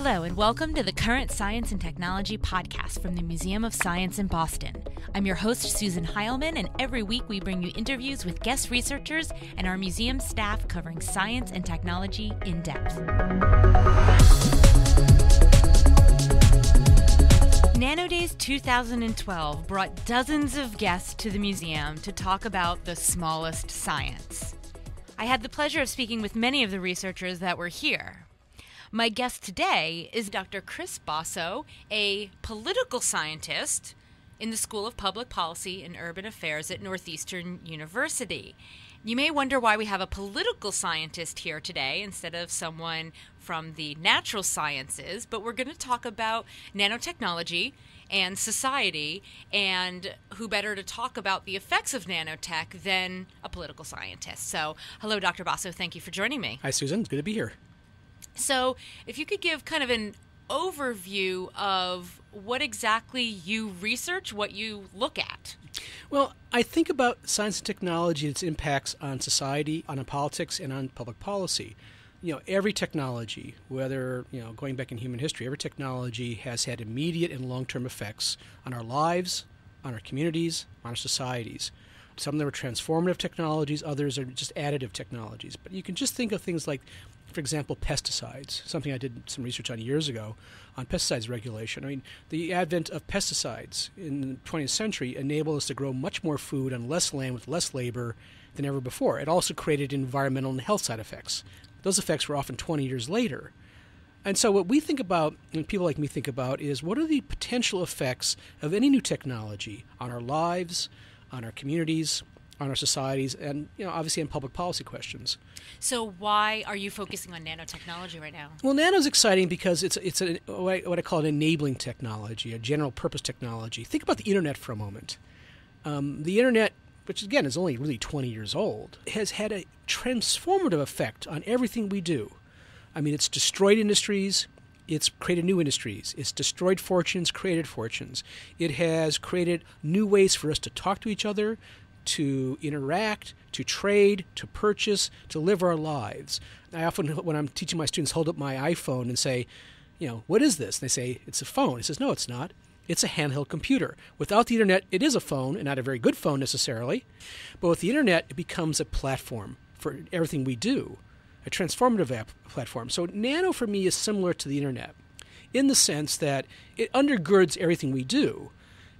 Hello, and welcome to the Current Science and Technology podcast from the Museum of Science in Boston. I'm your host, Susan Heilman, and every week we bring you interviews with guest researchers and our museum staff covering science and technology in depth. NanoDays 2012 brought dozens of guests to the museum to talk about the smallest science. I had the pleasure of speaking with many of the researchers that were here. My guest today is Dr. Chris Bosso, a political scientist in the School of Public Policy and Urban Affairs at Northeastern University. You may wonder why we have a political scientist here today instead of someone from the natural sciences, but we're going to talk about nanotechnology and society, and who better to talk about the effects of nanotech than a political scientist. So, hello, Dr. Bosso. Thank you for joining me. Hi, Susan. It's good to be here. So, if you could give kind of an overview of what exactly you research, what you look at. Well, I think about science and technology, its impacts on society, on politics, and on public policy. You know, every technology, whether, going back in human history, every technology has had immediate and long-term effects on our lives, on our communities, on our societies. Some of them are transformative technologies, others are just additive technologies. But you can just think of things like, for example, pesticides, something I did some research on years ago on pesticides regulation. I mean, the advent of pesticides in the 20th century enabled us to grow much more food on less land with less labor than ever before. It also created environmental and health side effects. Those effects were often 20 years later. And so what we think about, and people like me think about, is what are the potential effects of any new technology on our lives, on our communities, on our societies, and obviously on public policy questions. So why are you focusing on nanotechnology right now? Well, nano's exciting because it's what I call an enabling technology, a general purpose technology. Think about the internet for a moment. The internet, which again is only really 20 years old, has had a transformative effect on everything we do. I mean, it's destroyed industries. It's created new industries. It's destroyed fortunes, created fortunes. It has created new ways for us to talk to each other, to interact, to trade, to purchase, to live our lives. I often, when I'm teaching my students, hold up my iPhone and say, what is this? And they say, it's a phone. It says, no, it's not. It's a handheld computer. Without the internet, it is a phone, and not a very good phone necessarily. But with the internet, it becomes a platform for everything we do, a transformative platform. So nano for me is similar to the internet in the sense that it undergirds everything we do.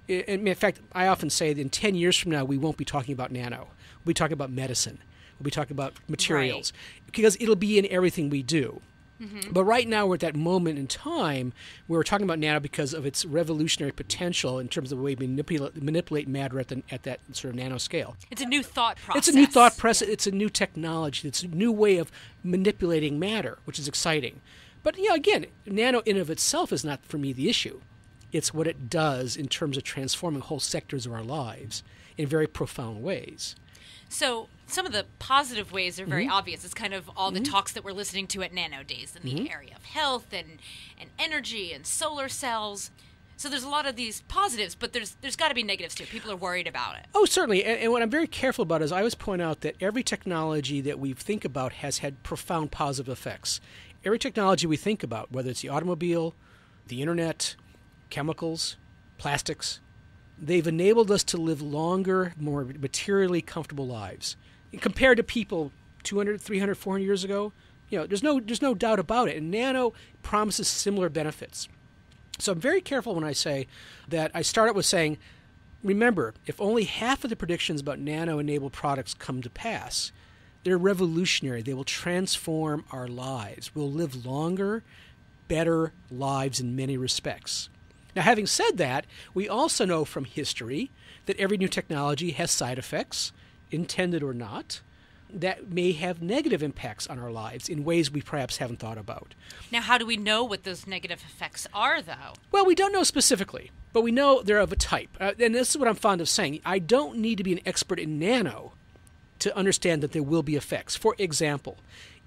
In fact, I often say that in 10 years from now, we won't be talking about nano. We'll be talking about medicine. We'll be talking about materials. Right. Because it'll be in everything we do. Mm-hmm. But right now, we're at that moment in time where we're talking about nano because of its revolutionary potential in terms of the way we manipulate matter at that sort of nanoscale. It's a new thought process. It's a new thought process. Yeah. It's a new technology. It's a new way of manipulating matter, which is exciting. But, again, nano in of itself is not, for me, the issue. It's what it does in terms of transforming whole sectors of our lives in very profound ways. So some of the positive ways are very obvious. It's kind of all the talks that we're listening to at NanoDays in the area of health and energy and solar cells. So there's a lot of these positives, but there's got to be negatives too. People are worried about it. Oh, certainly. And what I'm very careful about is I always point out that every technology that we think about has had profound positive effects. Every technology we think about, whether it's the automobile, the internet, chemicals, plastics, they've enabled us to live longer, more materially comfortable lives. Compared to people 200, 300, 400 years ago, there's no doubt about it. And nano promises similar benefits. So I'm very careful when I say that. I start out with saying, remember, if only half of the predictions about nano-enabled products come to pass, they're revolutionary. They will transform our lives. We'll live longer, better lives in many respects. Now, having said that, we also know from history that every new technology has side effects, intended or not, that may have negative impacts on our lives in ways we perhaps haven't thought about. Now, how do we know what those negative effects are, though? Well, we don't know specifically, but we know they're of a type. And this is what I'm fond of saying. I don't need to be an expert in nano to understand that there will be effects. For example,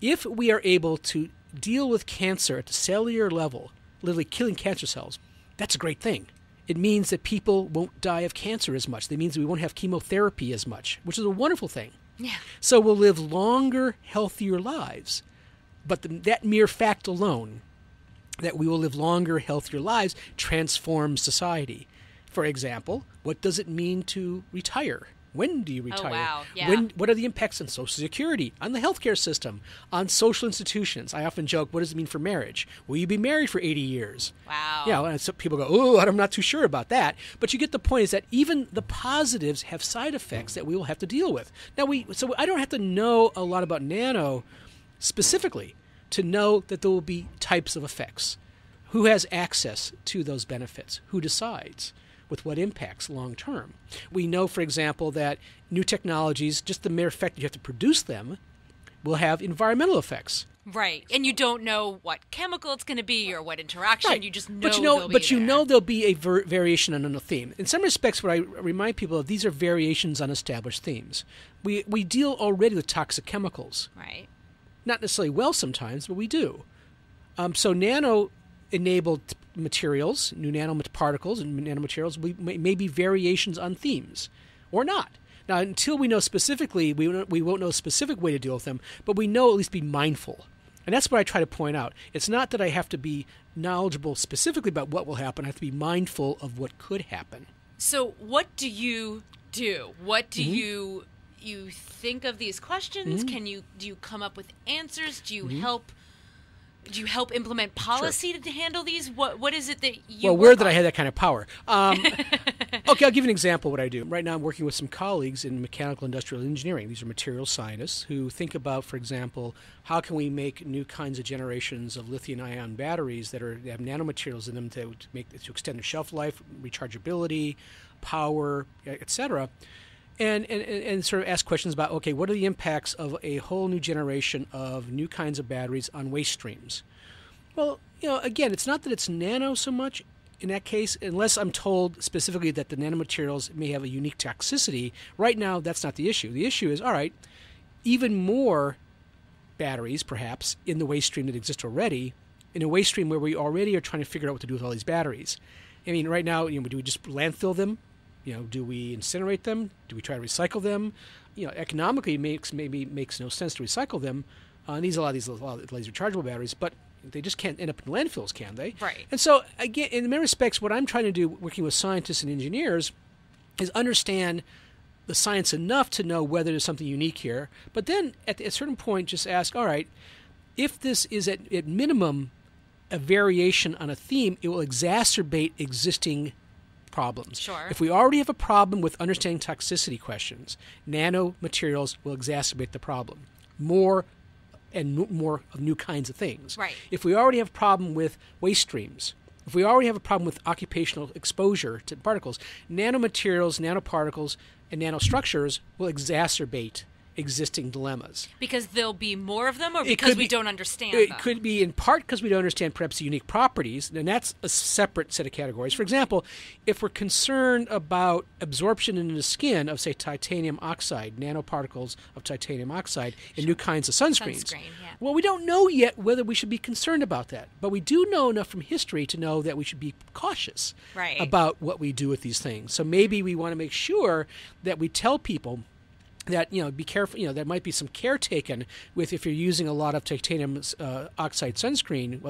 if we are able to deal with cancer at the cellular level, literally killing cancer cells, that's a great thing. It means that people won't die of cancer as much. That means we won't have chemotherapy as much, which is a wonderful thing. Yeah. So we'll live longer, healthier lives. But that mere fact alone that we will live longer, healthier lives transforms society. For example, what does it mean to retire? When do you retire? Oh, wow. Yeah. What are the impacts on Social Security, on the healthcare system, on social institutions? I often joke, what does it mean for marriage? Will you be married for 80 years? Wow. Yeah, and some people go, oh, I'm not too sure about that. But you get the point is that even the positives have side effects that we will have to deal with. Now, so I don't have to know a lot about nano specifically to know that there will be types of effects. Who has access to those benefits? Who decides? With what impacts long term? We know, for example, that new technologies, just the mere fact that you have to produce them, will have environmental effects. Right. And you don't know what chemical it's going to be or what interaction. Right. You just know But you know there'll be a variation on a theme. In some respects, what I remind people of, these are variations on established themes. We deal already with toxic chemicals. Right. Not necessarily well sometimes, but we do. So nano-enabled materials, new nanoparticles and nanomaterials, may be variations on themes, or not. Now, until we know specifically, we won't know a specific way to deal with them, but we know at least be mindful. And that's what I try to point out. It's not that I have to be knowledgeable specifically about what will happen. I have to be mindful of what could happen. So what do you do? What do you think of these questions? Do you come up with answers? Do you help implement policy to handle these? What is it that you Well, where did I have that kind of power? Okay, I'll give you an example of what I do. Right now I'm working with some colleagues in mechanical industrial engineering. These are material scientists who think about, for example, how can we make new kinds of generations of lithium-ion batteries that have nanomaterials in them to extend the shelf life, rechargeability, power, etc., and sort of ask questions about, okay, what are the impacts of a whole new generation of new kinds of batteries on waste streams? Well, again, it's not that it's nano so much in that case, unless I'm told specifically that the nanomaterials may have a unique toxicity. Right now, that's not the issue. The issue is, all right, even more batteries, perhaps, in the waste stream that exists already, in a waste stream where we already are trying to figure out what to do with all these batteries. I mean, right now, do we just landfill them? Do we incinerate them? Do we try to recycle them? Economically, it makes no sense to recycle them. A lot of these rechargeable batteries, but they just can't end up in landfills, can they? Right. And so, again, in many respects, what I'm trying to do, working with scientists and engineers, is understand the science enough to know whether there's something unique here. But then, at a certain point, just ask, all right, if this is at minimum a variation on a theme, it will exacerbate existing problems. Sure. If we already have a problem with understanding toxicity questions, nanomaterials will exacerbate the problem. More of new kinds of things. Right. If we already have a problem with waste streams, if we already have a problem with occupational exposure to particles, nanomaterials, nanoparticles, and nanostructures will exacerbate existing dilemmas. Because there'll be more of them, or because we don't understand them? It could be in part because we don't understand perhaps the unique properties, and that's a separate set of categories. For example, if we're concerned about absorption into the skin of, say, titanium oxide, nanoparticles of titanium oxide in new kinds of sunscreens. Well, we don't know yet whether we should be concerned about that, but we do know enough from history to know that we should be cautious about what we do with these things. So maybe we want to make sure that we tell people that, be careful, there might be some care taken with if you're using a lot of titanium oxide sunscreen,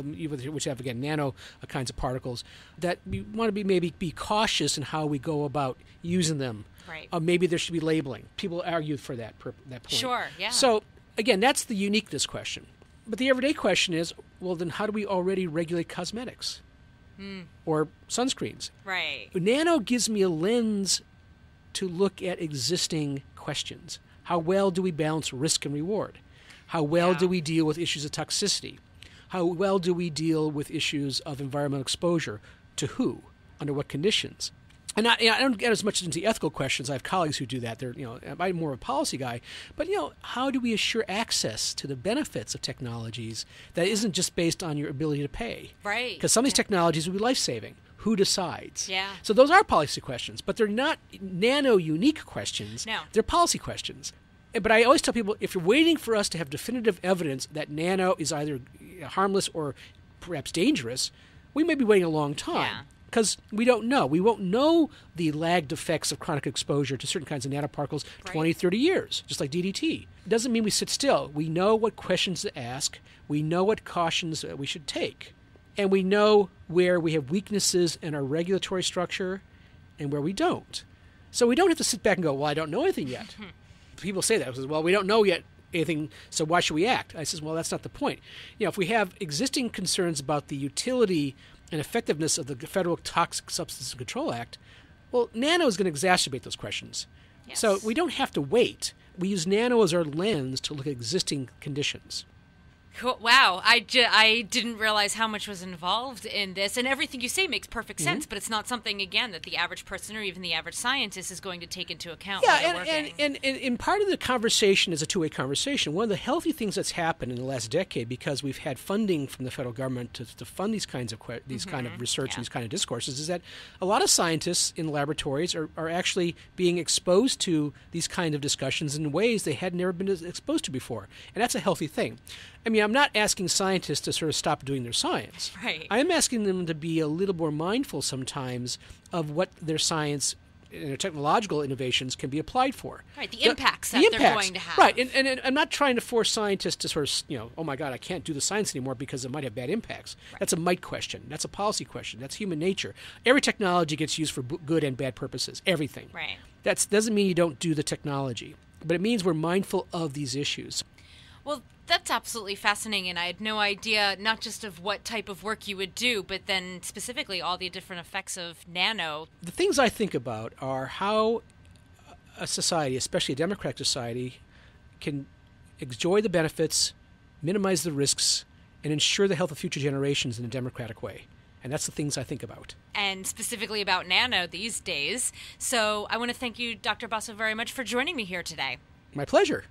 which have, again, nano kinds of particles, that we want to be cautious in how we go about using them. Right. Maybe there should be labeling. People argue for that point. Sure, yeah. So, again, that's the uniqueness question. But the everyday question is, well, then how do we already regulate cosmetics or sunscreens? Right. Nano gives me a lens to look at existing questions. How well do we balance risk and reward? How well do we deal with issues of toxicity? How well do we deal with issues of environmental exposure? To who? Under what conditions? And I don't get as much into ethical questions. I have colleagues who do that. I'm more of a policy guy. But, how do we assure access to the benefits of technologies that isn't just based on your ability to pay? Right. Because some of these technologies will be life-saving. Who decides? Yeah. So those are policy questions, but they're not nano-unique questions. No. They're policy questions. But I always tell people, if you're waiting for us to have definitive evidence that nano is either harmless or perhaps dangerous, we may be waiting a long time. Because we don't know. We won't know the lagged effects of chronic exposure to certain kinds of nanoparticles 20, 30 years, just like DDT. It doesn't mean we sit still. We know what questions to ask. We know what cautions we should take. And we know where we have weaknesses in our regulatory structure and where we don't. So we don't have to sit back and go, well, I don't know anything yet. People say that. Well, we don't know yet anything, so why should we act? I says, well, that's not the point. If we have existing concerns about the utility and effectiveness of the Federal Toxic Substances Control Act, well, Nano is going to exacerbate those questions. Yes. So we don't have to wait. We use Nano as our lens to look at existing conditions. Cool. Wow, I didn't realize how much was involved in this, and everything you say makes perfect sense, but it's not something, again, that the average person or even the average scientist is going to take into account while they're working. And part of the conversation is a two-way conversation. One of the healthy things that's happened in the last decade, because we've had funding from the federal government to fund these kinds of kind of research and these kind of discourses, is that a lot of scientists in laboratories are actually being exposed to these kind of discussions in ways they had never been exposed to before, and that's a healthy thing. I mean, I'm not asking scientists to sort of stop doing their science. Right. I'm asking them to be a little more mindful sometimes of what their science and their technological innovations can be applied for. Right, the impacts that they're going to have. Right, and I'm not trying to force scientists to sort of, oh my God, I can't do the science anymore because it might have bad impacts. Right. That's a might question. That's a policy question. That's human nature. Every technology gets used for good and bad purposes. Everything. Right. That doesn't mean you don't do the technology, but it means we're mindful of these issues. Well, that's absolutely fascinating, and I had no idea not just of what type of work you would do, but then specifically all the different effects of nano. The things I think about are how a society, especially a democratic society, can enjoy the benefits, minimize the risks, and ensure the health of future generations in a democratic way. And that's the things I think about. And specifically about nano these days. So I want to thank you, Dr. Bosso, very much for joining me here today. My pleasure.